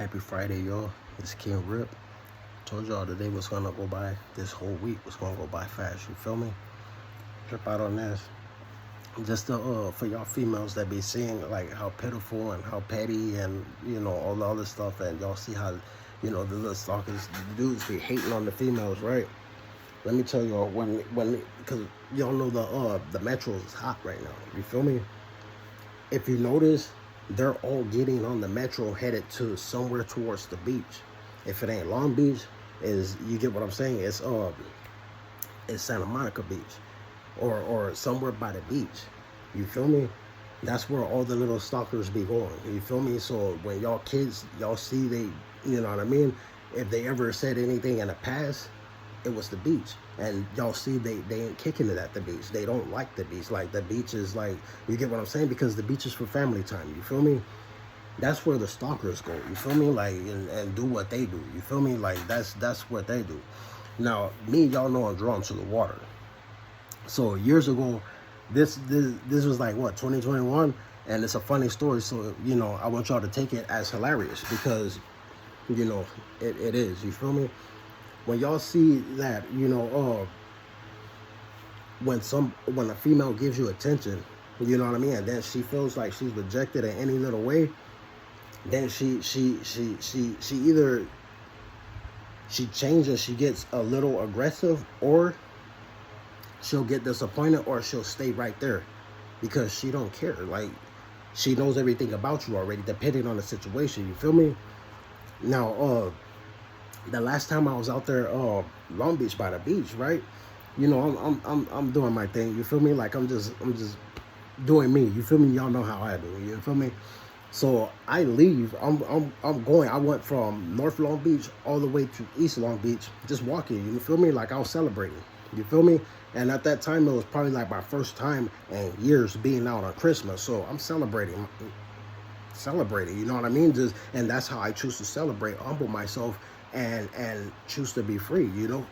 Happy Friday, y'all. It's King Rip. Told y'all the day was gonna go by. This whole week was gonna go by fast. You feel me? Trip out on this. Just for y'all females that be seeing like how pitiful and how petty and all the other stuff, and y'all see how the little stalkers, the dudes be hating on the females, right? Let me tell y'all when because y'all know the metro is hot right now. You feel me? If you notice, they're all getting on the metro headed to somewhere towards the beach. If it ain't Long Beach, is you get what I'm saying? It's Santa Monica Beach, or somewhere by the beach. You feel me? That's where all the little stalkers be going. You feel me? So when y'all kids, y'all see they, you know what I mean? If they ever said anything in the past, it was the beach. And y'all see they ain't kicking it at the beach. They don't like the beach. Like the beach is like, you get what I'm saying? Because the beach is for family time. You feel me? That's where the stalkers go. You feel me? Like and do what they do. You feel me? Like that's what they do. Now me, y'all know I'm drawn to the water. So years ago, this was like what 2021, and it's a funny story. So I want y'all to take it as hilarious because it is. You feel me? When y'all see that, when a female gives you attention, you know what I mean, and then she feels like she's rejected in any little way, then she either she changes, she gets a little aggressive, or she'll get disappointed, or she'll stay right there because she don't care. Like she knows everything about you already, depending on the situation. You feel me? Now, the last time I was out there, Long Beach by the beach, right? I'm doing my thing. You feel me? Like I'm just doing me. You feel me? Y'all know how I do. You feel me? So I leave. I'm going. I went from North Long Beach all the way to East Long Beach, just walking. You feel me? Like I was celebrating. You feel me? And at that time, it was probably like my first time in years being out on Christmas. So I'm celebrating. You know what I mean? And that's how I choose to celebrate, humble myself, and choose to be free.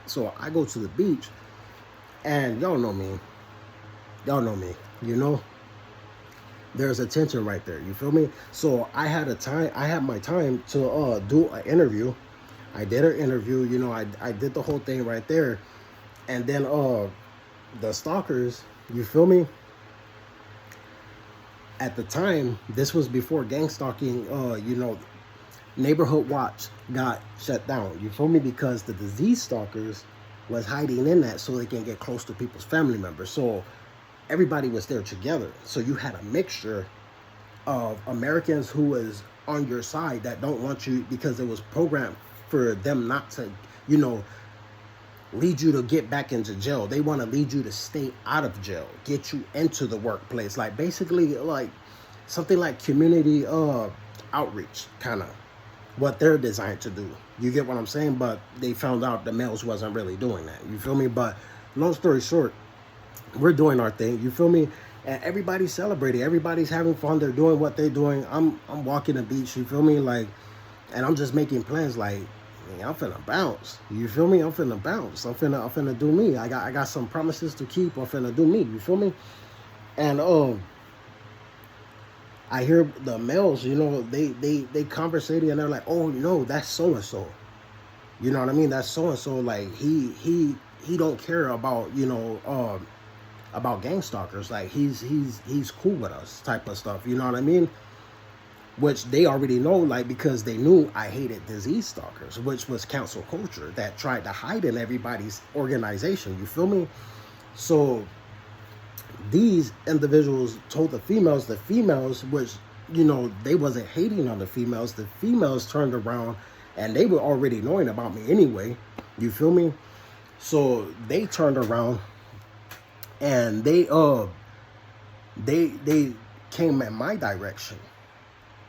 So I go to the beach, and y'all know me. There's attention right there. You feel me? So I had my time to do an interview. I did an interview. I did the whole thing right there, and then the stalkers. You feel me? At the time, this was before gang stalking. Neighborhood Watch got shut down. You feel me? Because the disease stalkers was hiding in that so they can get close to people's family members. So everybody was there together. So you had a mixture of Americans who was on your side that don't want you, because it was programmed for them not to, lead you to get back into jail. They want to lead you to stay out of jail, get you into the workplace. Like basically like something like community outreach, kind of what they're designed to do. You get what I'm saying? But they found out the males wasn't really doing that. You feel me? But long story short, we're doing our thing. You feel me? And everybody's celebrating. Everybody's having fun. They're doing what they're doing. I'm walking the beach. You feel me? Like, and I'm just making plans. Like, I'm finna bounce. You feel me? I'm finna bounce. I'm finna do me. I got some promises to keep. I'm finna do me. You feel me? And I hear the males, they conversating, and they're like, oh no, that's so and so. You know what I mean? That's so and so. Like he don't care about about gang stalkers. Like he's cool with us, type of stuff. You know what I mean? Which they already know, like, because they knew I hated disease stalkers, which was cancel culture that tried to hide in everybody's organization. You feel me? So these individuals told the females, which, they wasn't hating on the females turned around, and they were already knowing about me anyway. You feel me? So they turned around, and they came in my direction.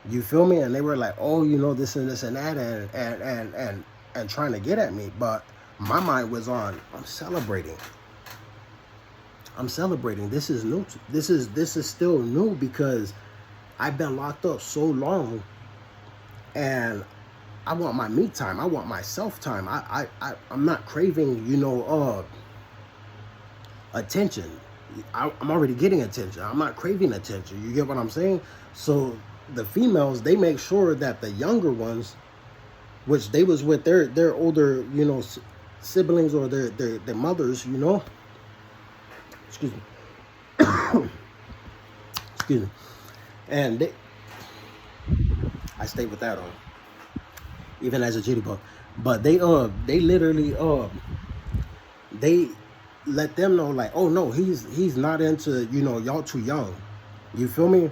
You feel me? And they were like, oh, this and this and that, and trying to get at me. But my mind was on, I'm celebrating. This is new. This is still new because I've been locked up so long, and I want my me time. I want my self time. I'm not craving, attention. I'm already getting attention. I'm not craving attention. You get what I'm saying? So the females, they make sure that the younger ones which they was with their older, you know, siblings or their mothers, you know. Excuse me. Excuse me. And I stayed with that on, even as a jitty bug. But they literally they let them know like, oh no, he's not into, you know, y'all too young. You feel me?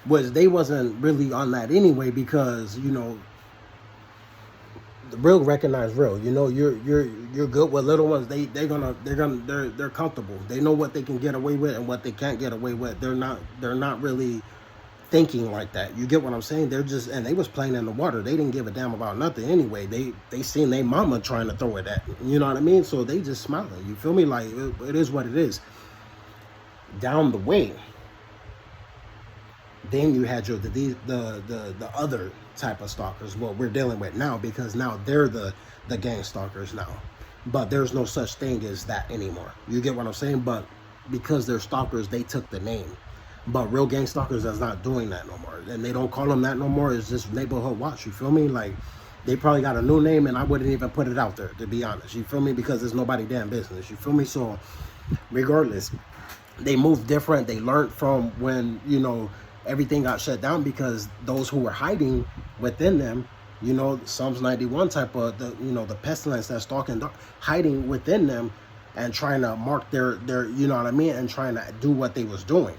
Was they wasn't really on that anyway, because, you know, the real recognize real. You know, you're good with little ones. They're comfortable. They know what they can get away with and what they can't get away with. They're not really thinking like that. You get what I'm saying? They're just, and they was playing in the water. They didn't give a damn about nothing anyway. They seen their mama trying to throw it at them. You know what I mean? So they just smiling. You feel me? Like it is what it is. Down the way, then you had your the other type of stalkers, what we're dealing with now, because now they're the gang stalkers now. But there's no such thing as that anymore. You get what I'm saying? But because they're stalkers, they took the name. But real gang stalkers is not doing that no more, and they don't call them that no more. It's just neighborhood watch. You feel me? Like they probably got a new name, and I wouldn't even put it out there, to be honest. You feel me? Because it's nobody damn business. You feel me? So regardless, they moved different. They learned from when, you know, everything got shut down, because those who were hiding within them, you know, Psalms 91 type of, the, you know, the pestilence that's stalking, hiding within them and trying to mark their, you know what I mean, and trying to do what they was doing.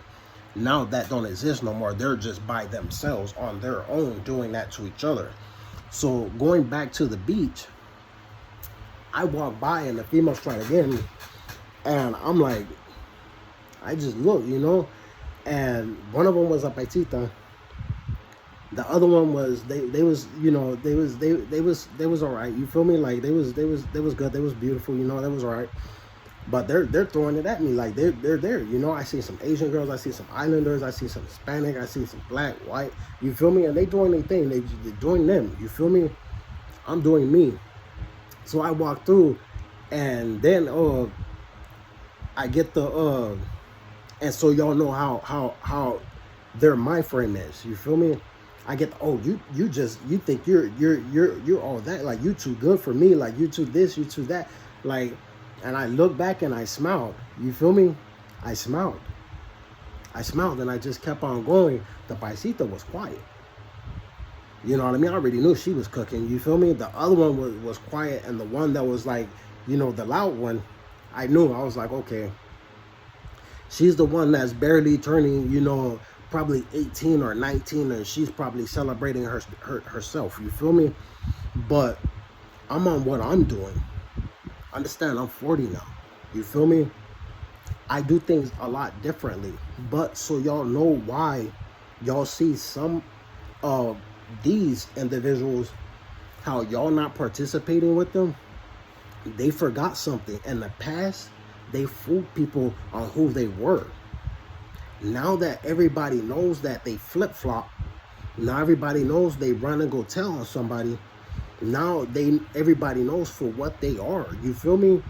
Now that don't exist no more. They're just by themselves on their own doing that to each other. So going back to the beach, I walked by and the female's trying to get me, and I'm like, I just look, you know, and one of them was a paisita. The other one was they was, you know, they was all right. You feel me? Like they was good. They was beautiful. You know, that was all right. But they're throwing it at me like they're there. You know, I see some Asian girls, I see some Islanders, I see some Hispanic, I see some black, white. You feel me? And they doing their thing. They're doing them. You feel me? I'm doing me. So I walk through, and then I get the and so y'all know how their mind frame is. You feel me? I get you think you're all that, like you too good for me, like you too this, you too that, like. And I look back and I smiled. You feel me? I smiled and I just kept on going. The paisita was quiet. You know what I mean? I already knew she was cooking. You feel me? The other one was quiet, and the one that was like, you know, the loud one, I knew. I was like, okay, she's the one that's barely turning, you know, probably 18 or 19, and she's probably celebrating herself. You feel me? But I'm on what I'm doing. Understand, I'm 40 now. You feel me? I do things a lot differently. But so y'all know why y'all see some of these individuals, how y'all not participating with them. They forgot something. In the past, they fooled people on who they were. Now that everybody knows that they flip-flop, now everybody knows they run and go tell on somebody. Now everybody knows for what they are. You feel me?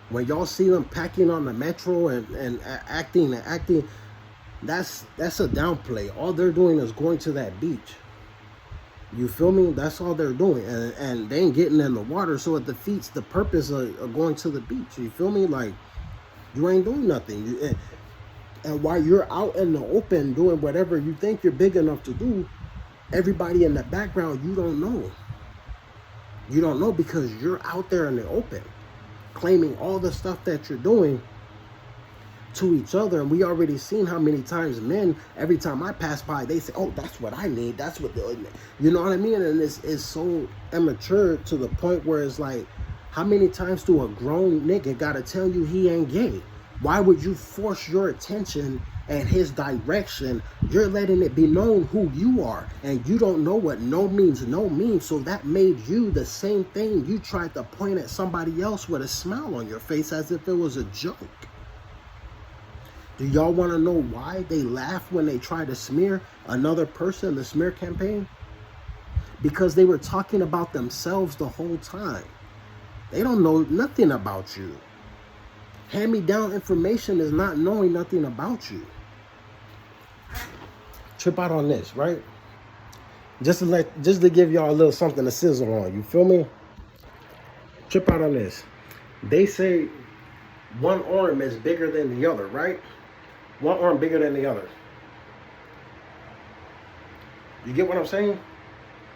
When y'all see them packing on the metro and acting, that's a downplay. All they're doing is going to that beach. You feel me? That's all they're doing, and they ain't getting in the water, so it defeats the purpose of going to the beach. You feel me? Like, you ain't doing nothing. And while you're out in the open doing whatever you think you're big enough to do, everybody in the background, you don't know. You don't know, because you're out there in the open claiming all the stuff that you're doing to each other. And we already seen how many times men, every time I pass by, they say, oh, that's what I need. That's what you know what I mean? And it's so immature to the point where it's like, how many times do a grown nigga gotta tell you he ain't gay? Why would you force your attention and his direction? You're letting it be known who you are, and you don't know what no means. So that made you the same thing. You tried to point at somebody else with a smile on your face as if it was a joke. Do y'all want to know why they laugh when they try to smear another person, the smear campaign? Because they were talking about themselves the whole time. They don't know nothing about you. Hand-me-down information is not knowing nothing about you. Trip out on this, right? Just to give y'all a little something to sizzle on. You feel me? Trip out on this. They say one arm is bigger than the other, right? One arm bigger than the other. You get what I'm saying?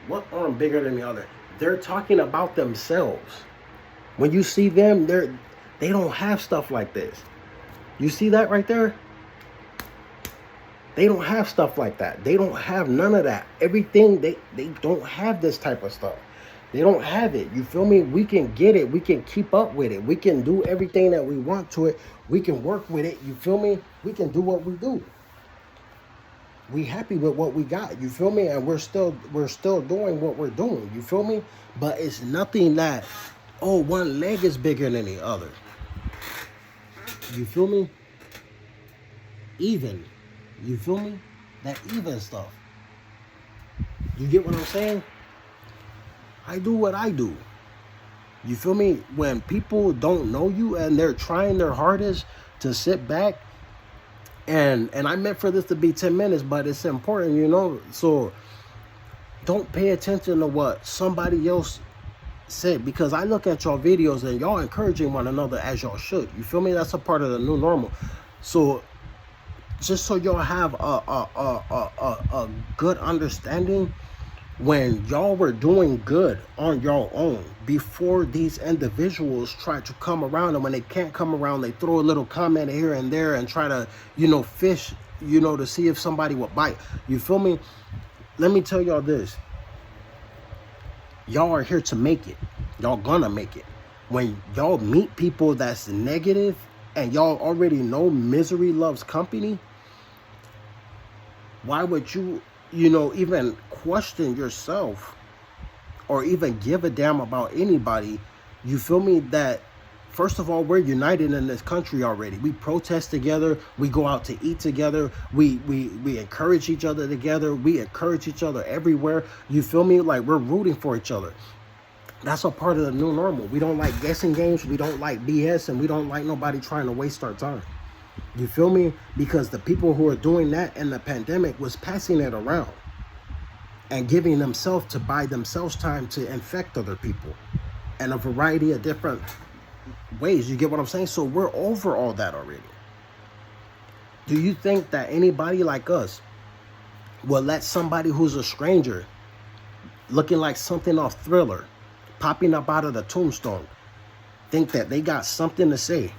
One arm bigger than the other. They're talking about themselves. When you see them, they don't have stuff like this. You see that right there? They don't have stuff like that. They don't have none of that. Everything, they don't have this type of stuff. They don't have it. You feel me? We can get it. We can keep up with it. We can do everything that we want to it. We can work with it. You feel me? We can do what we do. We happy with what we got. You feel me? And we're still doing what we're doing. You feel me? But it's nothing that, oh, one leg is bigger than the other. You feel me? Even. You feel me? That even stuff. You get what I'm saying? I do what I do. You feel me? When people don't know you and they're trying their hardest to sit back, and I meant for this to be 10 minutes, but it's important, you know? So don't pay attention to what somebody else said, because I look at y'all videos and y'all encouraging one another as y'all should. You feel me? That's a part of the new normal. So just so y'all have a good understanding, when y'all were doing good on your own, before these individuals try to come around, and when they can't come around, they throw a little comment here and there and try to, you know, fish, you know, to see if somebody will bite. You feel me? Let me tell y'all this. Y'all are here to make it. Y'all gonna make it. When y'all meet people that's negative and y'all already know misery loves company, why would you, you know, even question yourself or even give a damn about anybody? You feel me? That first of all, we're united in this country already. We protest together. We go out to eat together. We encourage each other together. We encourage each other everywhere. You feel me? Like, we're rooting for each other. That's a part of the new normal. We don't like guessing games. We don't like BS, and we don't like nobody trying to waste our time. You feel me? Because the people who are doing that in the pandemic was passing it around and giving themselves to buy themselves time to infect other people in a variety of different ways. You get what I'm saying? So we're over all that already. Do you think that anybody like us will let somebody who's a stranger, looking like something off Thriller, popping up out of the tombstone, think that they got something to say,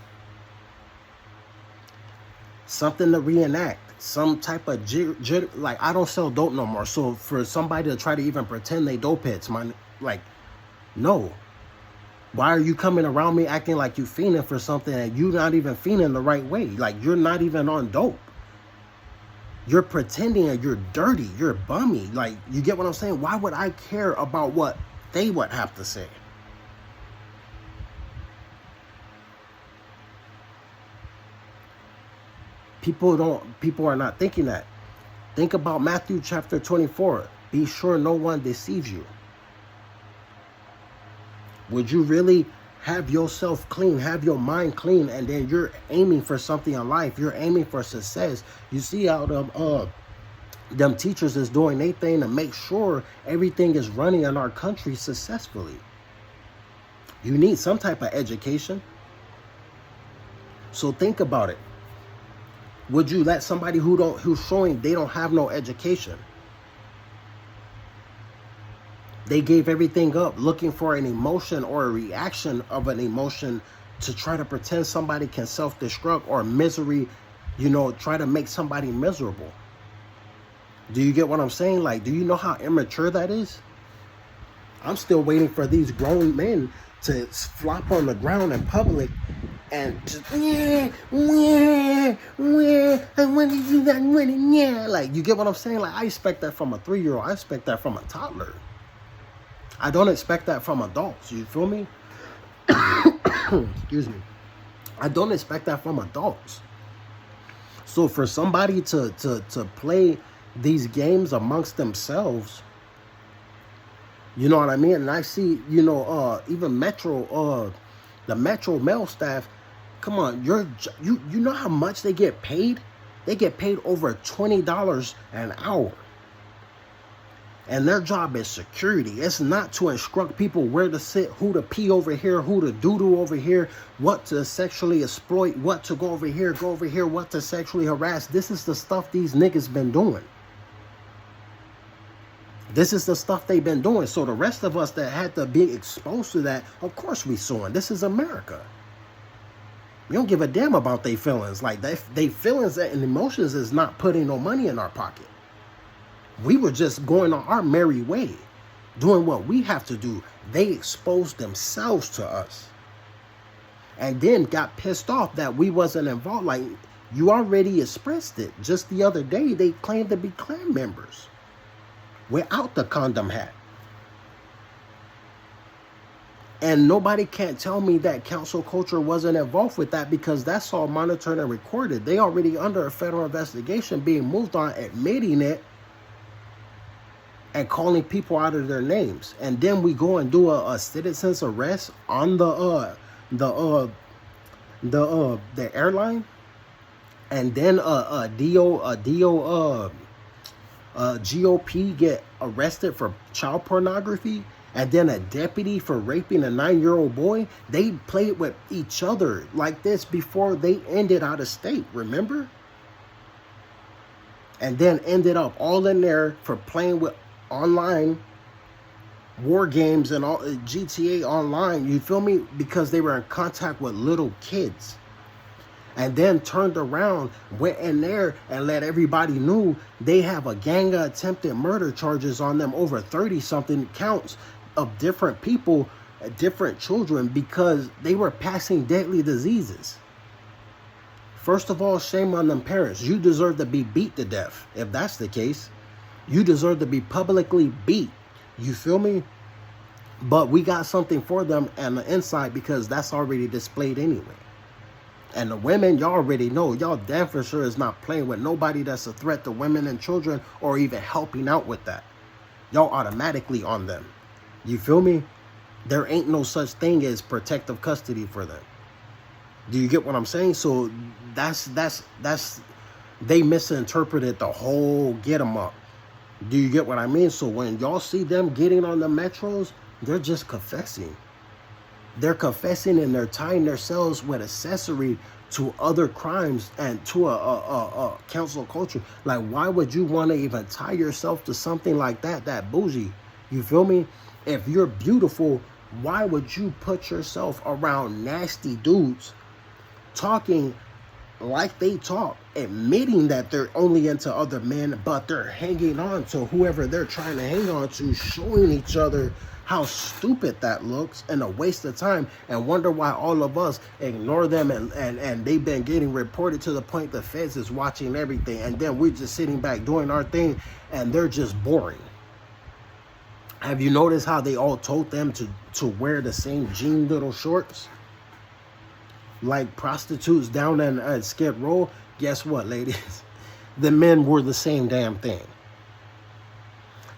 something to reenact, some type of like, I don't sell dope no more. So for somebody to try to even pretend they dope heads, man, like, no. Why are you coming around me acting like you fiending for something and you not even fiending the right way? Like, you're not even on dope. You're pretending and you're dirty. You're bummy. Like, you get what I'm saying? Why would I care about what they would have to say? People are not thinking that. Think about Matthew chapter 24. Be sure no one deceives you. Would you really have yourself clean, have your mind clean, and then you're aiming for something in life? You're aiming for success. You see how them teachers is doing their thing to make sure everything is running in our country successfully. You need some type of education. So think about it. Would you let somebody who's showing they don't have no education? They gave everything up looking for an emotion or a reaction of an emotion to try to pretend somebody can self-destruct, or misery, you know, try to make somebody miserable. Do you get what I'm saying? Like, do you know how immature that is? I'm still waiting for these grown men to flop on the ground in public and just, I want to do that, yeah. Like, you get what I'm saying? Like, I expect that from a 3-year-old. I expect that from a toddler. I don't expect that from adults. You feel me? Excuse me. I don't expect that from adults. So for somebody to play these games amongst themselves, you know what I mean? And I see, you know, even Metro, the Metro mail staff, come on, you know how much they get paid? They get paid over $20 an hour. And their job is security. It's not to instruct people where to sit, who to pee over here, who to doo-doo over here, what to sexually exploit, what to go over here, what to sexually harass. This is the stuff these niggas been doing. This is the stuff they've been doing. So the rest of us that had to be exposed to that, of course we suing. This is America. We don't give a damn about their feelings. Like, they feelings and emotions is not putting no money in our pocket. We were just going on our merry way, doing what we have to do. They exposed themselves to us. And then got pissed off that we wasn't involved. Like, you already expressed it. Just the other day, they claimed to be Klan members without the condom hat. And nobody can't tell me that Council Culture wasn't involved with that, because that's all monitored and recorded. They already under a federal investigation, being moved on, admitting it, and calling people out of their names. And then we go and do a citizen's arrest on the airline, and then GOP get arrested for child pornography, and then a deputy for raping a 9-year-old boy. They played with each other like this before they ended out of state, remember? And then ended up all in there for playing with online war games and all, GTA Online, you feel me? Because they were in contact with little kids. And then turned around, went in there and let everybody know they have a gang of attempted murder charges on them, over 30-something counts of different people, different children, because they were passing deadly diseases. First of all, shame on them parents. You deserve to be beat to death. If that's the case, you deserve to be publicly beat. You feel me? But we got something for them on the inside, because that's already displayed anyway. And the women, y'all already know. Y'all damn for sure is not playing with nobody that's a threat to women and children, or even helping out with that. Y'all automatically on them. You feel me? There ain't no such thing as protective custody for them. Do you get what I'm saying? So that's they misinterpreted the whole get 'em up. Do you get what I mean? So when y'all see them getting on the metros, they're just confessing. They're confessing, and they're tying themselves with accessory to other crimes and to a council culture. Like, why would you want to even tie yourself to something like that bougie? You feel me? If you're beautiful, why would you put yourself around nasty dudes talking like they talk, admitting that they're only into other men, but they're hanging on to whoever they're trying to hang on to, showing each other how stupid that looks and a waste of time, and wonder why all of us ignore them, and they've been getting reported to the point the feds is watching everything, and then we're just sitting back doing our thing, and they're just boring. Have you noticed how they all told them to wear the same jean little shorts? Like prostitutes down in Skid Row? Guess what, ladies? The men wore the same damn thing.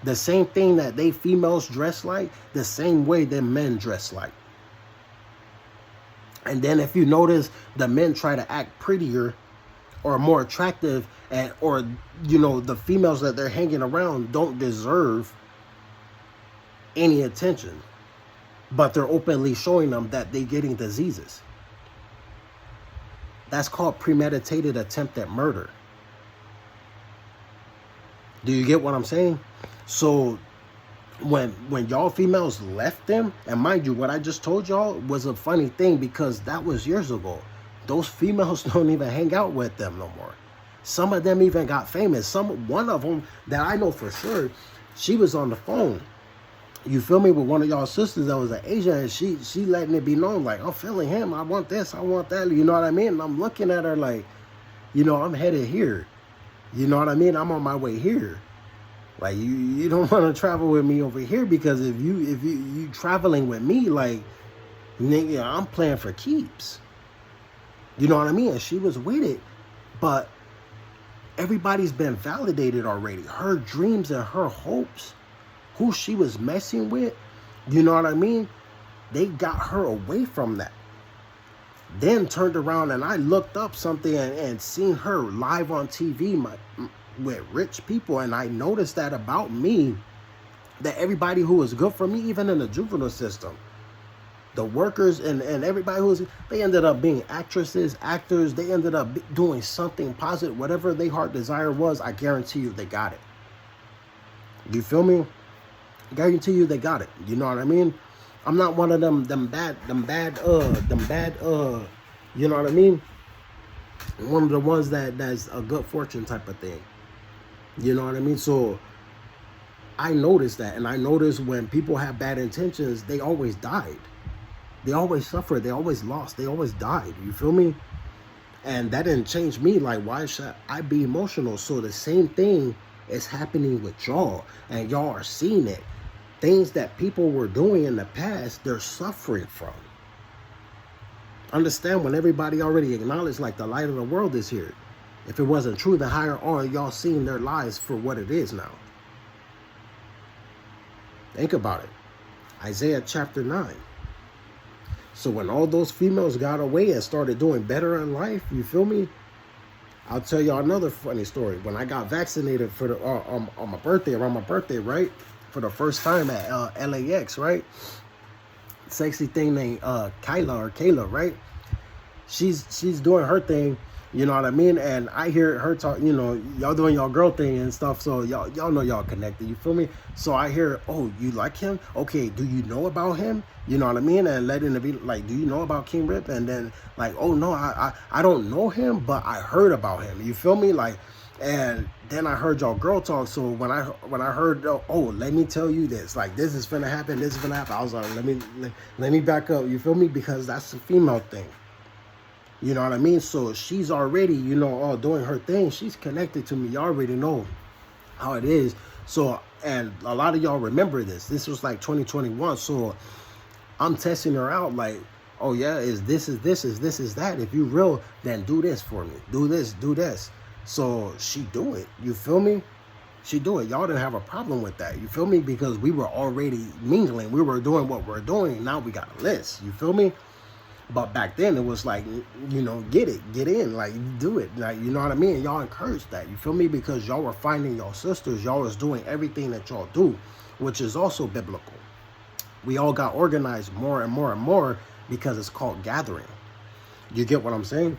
The same thing that they females dress like, the same way the men dress like. And then if you notice, the men try to act prettier or more attractive, and or you know, the females that they're hanging around don't deserve any attention, but they're openly showing them that they're getting diseases. That's called premeditated attempt at murder. Do you get what I'm saying? So when y'all females left them, and mind you, what I just told y'all was a funny thing, because that was years ago. Those females don't even hang out with them no more. Some of them even got famous. One of them that I know for sure, she was on the phone, you feel me, with one of y'all sisters that was an Asian, and she letting it be known, like, I'm feeling him, I want this, I want that, you know what I mean? And I'm looking at her like, you know, I'm headed here, you know what I mean? I'm on my way here. Like, you don't want to travel with me over here, because if you traveling with me, like, nigga, I'm playing for keeps. You know what I mean? And she was with it, but everybody's been validated already. Her dreams and her hopes, who she was messing with, you know what I mean? They got her away from that. Then turned around and I looked up something and seen her live on TV with rich people, and I noticed that about me that everybody who was good for me, even in the juvenile system, the workers and everybody who was, they ended up being actresses, actors. They ended up doing something positive. Whatever their heart desire was, I guarantee you they got it. You feel me? I guarantee you they got it. You know what I mean? I'm not one of them bad, you know what I mean? One of the ones that's a good fortune type of thing. You know what I mean? So I noticed that, and I noticed when people have bad intentions, they always died. They always suffered. They always lost. They always died. You feel me? And that didn't change me. Like, why should I be emotional? So the same thing is happening with y'all, and y'all are seeing it. Things that people were doing in the past, they're suffering from. Understand, when everybody already acknowledged, like, the light of the world is here. If it wasn't true, then higher on, y'all seeing their lives for what it is now. Think about it. Isaiah chapter 9. So when all those females got away and started doing better in life, you feel me? I'll tell y'all another funny story. When I got vaccinated for the on my birthday, around my birthday, right? For the first time at LAX, right? Sexy thing named Kayla, right? She's doing her thing, you know what I mean? And I hear her talk, you know, y'all doing y'all girl thing and stuff, so y'all know y'all connected, you feel me? So I hear, oh, you like him? Okay, do you know about him? You know what I mean? And letting it be like, do you know about King Rip? And then like, oh no, I don't know him, but I heard about him. You feel me? Like, and then I heard y'all girl talk. So when I heard, oh, let me tell you this, like, this is finna happen, this is finna happen, I was like, let me back up. You feel me? Because that's a female thing. You know what I mean? So she's already, you know, doing her thing. She's connected to me. Y'all already know how it is. So, and a lot of y'all remember this. This was like 2021. So I'm testing her out like, oh yeah, is this that? If you real, then do this for me. Do this, do this. So she do it. You feel me? She do it. Y'all didn't have a problem with that. You feel me? Because we were already mingling. We were doing what we're doing. Now we got a list. You feel me? But back then it was like, you know, get in, like, do it, like, you know what I mean? Y'all encouraged that, you feel me? Because y'all were finding your sisters, y'all was doing everything that y'all do, which is also biblical. We all got organized more and more and more because it's called gathering. You get what I'm saying?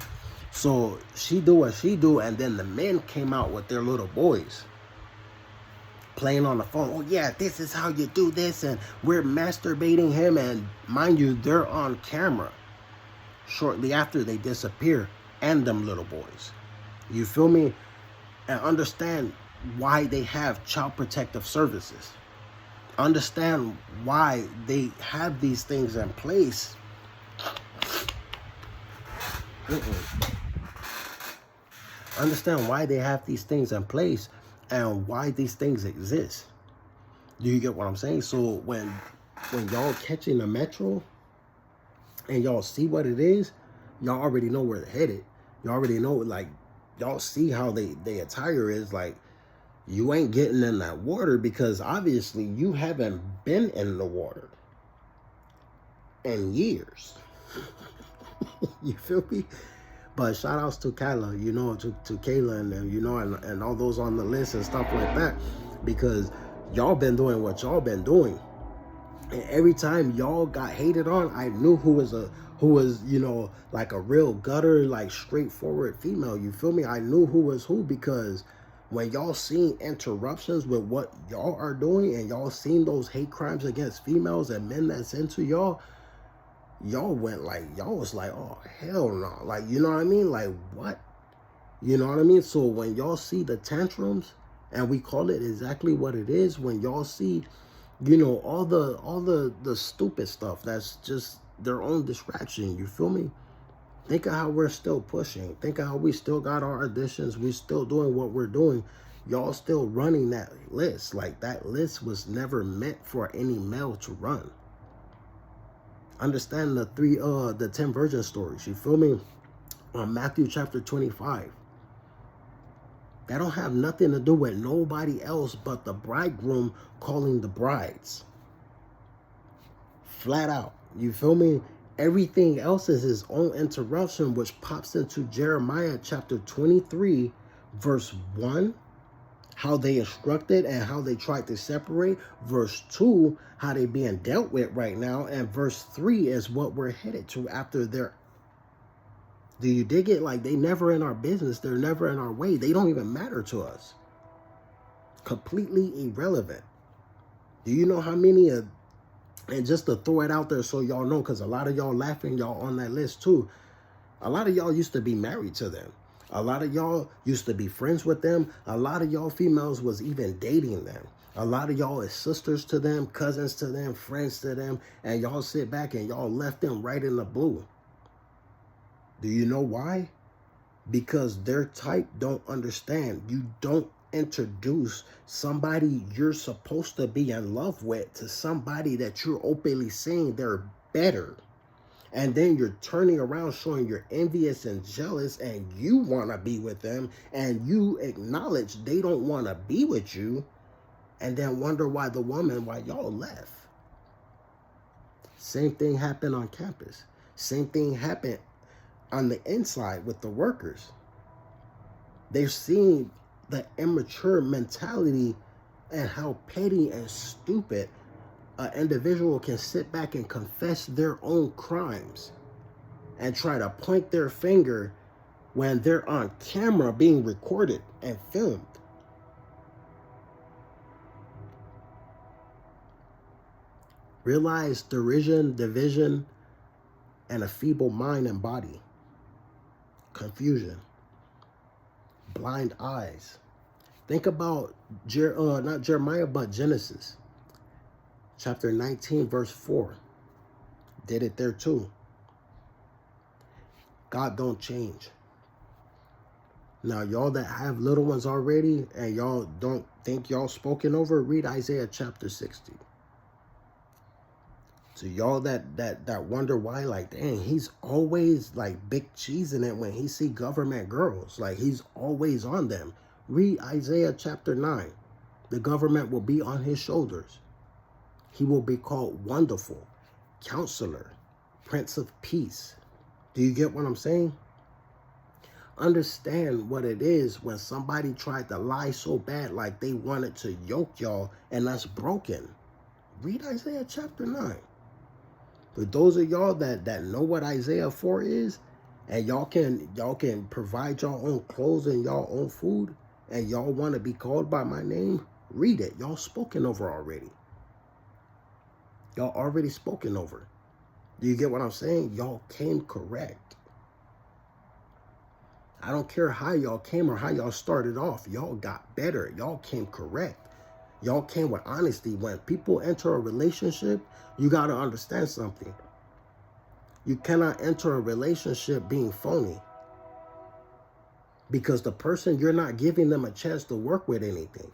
So she do what she do, and then the men came out with their little boys playing on the phone. Oh yeah, this is how you do this, and we're masturbating him, and mind you, they're on camera shortly after they disappear, and them little boys. You feel me? And understand why they have child protective services. Understand why they have these things in place. Understand why they have these things in place and why these things exist. Do you get what I'm saying? So when y'all catching the metro and y'all see what it is, y'all already know where they're headed. Y'all already know, like, y'all see how they attire is. Like, you ain't getting in that water because obviously you haven't been in the water in years. You feel me? But shout outs to Kayla, you know, to Kayla and you know, and all those on the list and stuff like that, because y'all been doing what y'all been doing. And every time y'all got hated on, I knew who was, you know, like a real gutter, like straightforward female. You feel me? I knew who was who, because when y'all seen interruptions with what y'all are doing and y'all seen those hate crimes against females and men that's into y'all went like, y'all was like, oh, hell no. Like, you know what I mean? Like, what? You know what I mean? So when y'all see the tantrums, and we call it exactly what it is, when y'all see, you know, all the stupid stuff that's just their own distraction, you feel me? Think of how we're still pushing. Think of how we still got our auditions. We still doing what we're doing. Y'all still running that list. Like, that list was never meant for any male to run. Understand the 10 virgin stories, you feel me? On Matthew chapter 25. That don't have nothing to do with nobody else but the bridegroom calling the brides. Flat out. You feel me? Everything else is his own interruption, which pops into Jeremiah chapter 23, verse 1 how they instructed and how they tried to separate. Verse 2, how they being dealt with right now. And verse 3 is what we're headed to after their... Do you dig it? Like, they never in our business. They're never in our way. They don't even matter to us. Completely irrelevant. Do you know how many of... And just to throw it out there so y'all know, because a lot of y'all laughing, y'all on that list too. A lot of y'all used to be married to them. A lot of y'all used to be friends with them. A lot of y'all females was even dating them. A lot of y'all is sisters to them, cousins to them, friends to them. And y'all sit back and y'all left them right in the blue. Do you know why? Because their type don't understand. You don't introduce somebody you're supposed to be in love with to somebody that you're openly saying they're better. And then you're turning around showing you're envious and jealous and you want to be with them and you acknowledge they don't want to be with you and then wonder why y'all left. Same thing happened on campus. Same thing happened on the inside with the workers. They're seeing the immature mentality and how petty and stupid an individual can sit back and confess their own crimes and try to point their finger when they're on camera being recorded and filmed. Realize derision, division, and a feeble mind and body. Confusion. Blind eyes. Think about, not Jeremiah, but Genesis. Chapter 19, verse 4. Did it there too. God don't change. Now, y'all that have little ones already and y'all don't think y'all spoken over, read Isaiah chapter 60. So y'all that wonder why, like, dang, he's always like big cheesing it when he see government girls. Like, he's always on them. Read Isaiah chapter 9. The government will be on his shoulders. He will be called Wonderful, Counselor, Prince of Peace. Do you get what I'm saying? Understand what it is when somebody tried to lie so bad like they wanted to yoke y'all and that's broken. Read Isaiah chapter 9. For those of y'all that know what Isaiah 4 is, and y'all can provide your own clothes and your own food, and y'all want to be called by my name, read it. Y'all spoken over already. Y'all already spoken over. Do you get what I'm saying? Y'all came correct. I don't care how y'all came or how y'all started off. Y'all got better. Y'all came correct. Y'all came with honesty. When people enter a relationship, you got to understand something. You cannot enter a relationship being phony. Because the person, you're not giving them a chance to work with anything.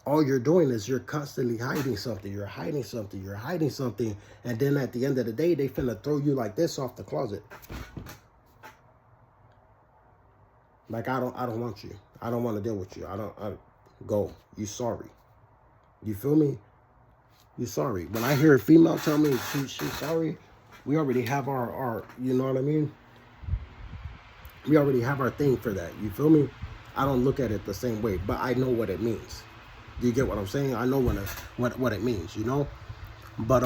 All you're doing is you're constantly hiding something. You're hiding something. You're hiding something. And then at the end of the day, they finna throw you like this off the closet. Like, I don't want you. I don't want to deal with you. Go. You sorry. You feel me? You sorry. When I hear a female tell me she's sorry, we already have our, you know what I mean? We already have our thing for that. You feel me? I don't look at it the same way, but I know what it means. Do you get what I'm saying? I know what it means, you know? But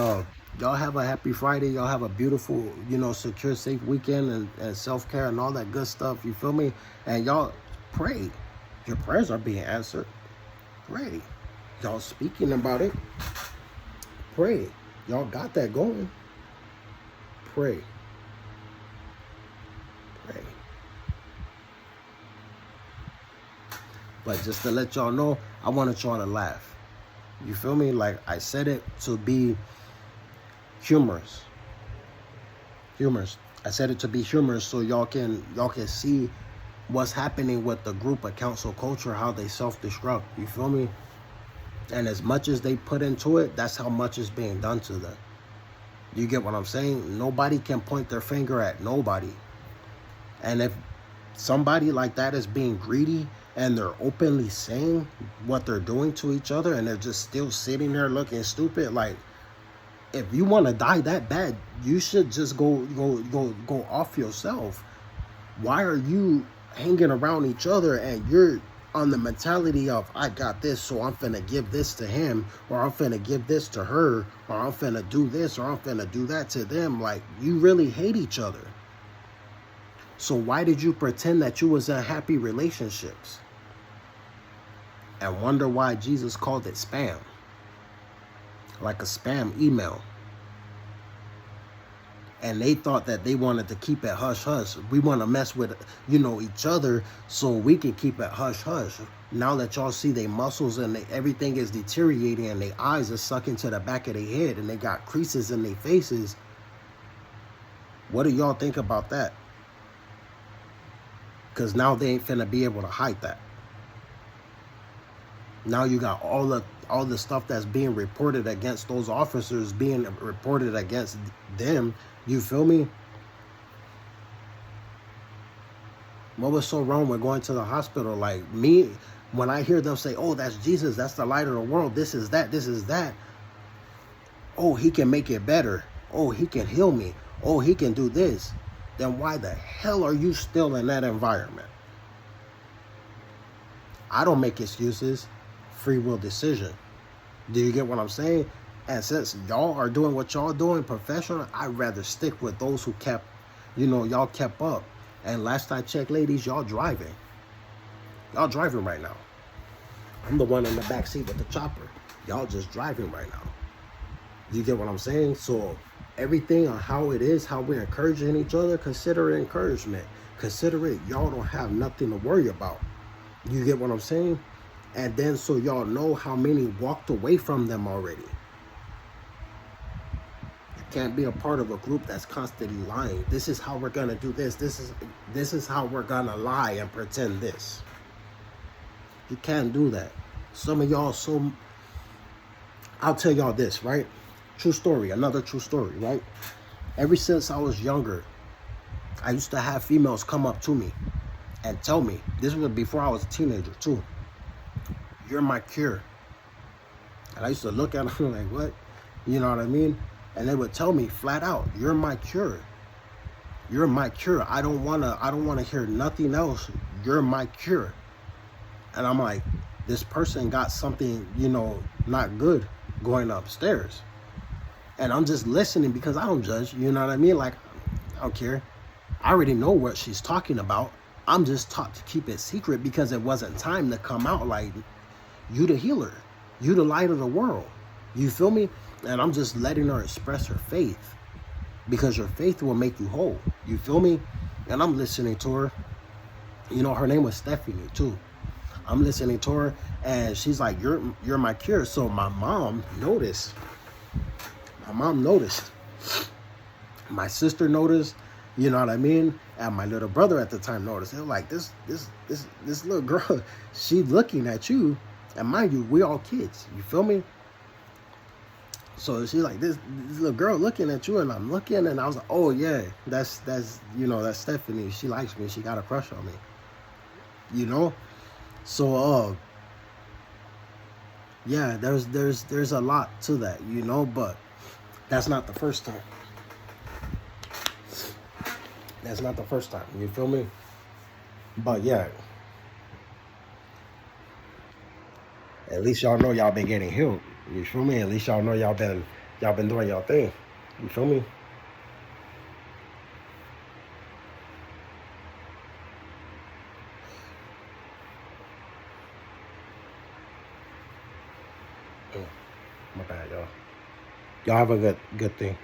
y'all have a happy Friday. Y'all have a beautiful, secure, safe weekend and self-care and all that good stuff. You feel me? And y'all pray. Your prayers are being answered. Pray. Y'all speaking about it. Pray. Y'all got that going. Pray. Pray. But just to let y'all know, I wanted y'all to laugh. You feel me? Like, I said it to be humorous. I said it to be humorous so y'all can see what's happening with the group of council culture, how they self-destruct. You feel me? And as much as they put into it, that's how much is being done to them. You get what I'm saying? Nobody can point their finger at nobody. And if somebody like that is being greedy and they're openly saying what they're doing to each other and they're just still sitting there looking stupid, like, if you want to die that bad, you should just go off yourself. Why are you hanging around each other and you're on the mentality of, I got this, so I'm finna give this to him, or I'm finna give this to her, or I'm finna do this, or I'm finna do that to them. Like, you really hate each other. So why did you pretend that you was in happy relationships? And wonder why Jesus called it spam. Like a spam email. And they thought that they wanted to keep it hush-hush. We want to mess with, each other so we can keep it hush-hush. Now that y'all see their muscles and everything is deteriorating and their eyes are sucking to the back of their head and they got creases in their faces, what do y'all think about that? Because now they ain't finna be able to hide that. Now you got all the stuff that's being reported against those officers being reported against them. You feel me? What was so wrong with going to the hospital? Like me, when I hear them say, oh, that's Jesus, that's the light of the world, this is that, this is that. Oh, he can make it better. Oh, he can heal me. Oh, he can do this. Then why the hell are you still in that environment? I don't make excuses. Free will decision. Do you get what I'm saying? And since y'all are doing what y'all doing professional, I'd rather stick with those who kept, y'all kept up. And last I checked, ladies, y'all driving. Y'all driving right now. I'm the one in the back seat with the chopper. Y'all just driving right now. You get what I'm saying? So everything on how it is, how we're encouraging each other, consider it encouragement. Consider it y'all don't have nothing to worry about. You get what I'm saying? And then so y'all know how many walked away from them already. You can't be a part of a group that's constantly lying. This is how we're gonna do this. This is how we're gonna lie and pretend this. You can't do that. Some of y'all I'll tell y'all this, right? True story, another true story, right? Ever since I was younger, I used to have females come up to me and tell me, this was before I was a teenager too, you're my cure. And I used to look at them like, what? You know what I mean? And they would tell me flat out, you're my cure. You're my cure. I don't wanna hear nothing else. You're my cure. And I'm like, this person got something, not good going upstairs. And I'm just listening because I don't judge, you know what I mean? Like, I don't care. I already know what she's talking about. I'm just taught to keep it secret because it wasn't time to come out like, you the healer. You the light of the world. You feel me? And I'm just letting her express her faith because your faith will make you whole. You feel me? And I'm listening to her. Her name was Stephanie too. I'm listening to her and she's like, you're my cure. So my mom noticed. My sister noticed, you know what I mean? And my little brother at the time noticed. They were like, this little girl, she looking at you. And mind you, we all kids. You feel me? So she's like, this little girl looking at you, and I'm looking, and I was like, oh yeah, that's Stephanie. She likes me. She got a crush on me. So yeah, there's a lot to that, but that's not the first time. That's not the first time. You feel me? But yeah. At least y'all know y'all been getting healed. You feel me? At least y'all know y'all been doing y'all thing. You feel me? My bad, y'all. Y'all have a good thing.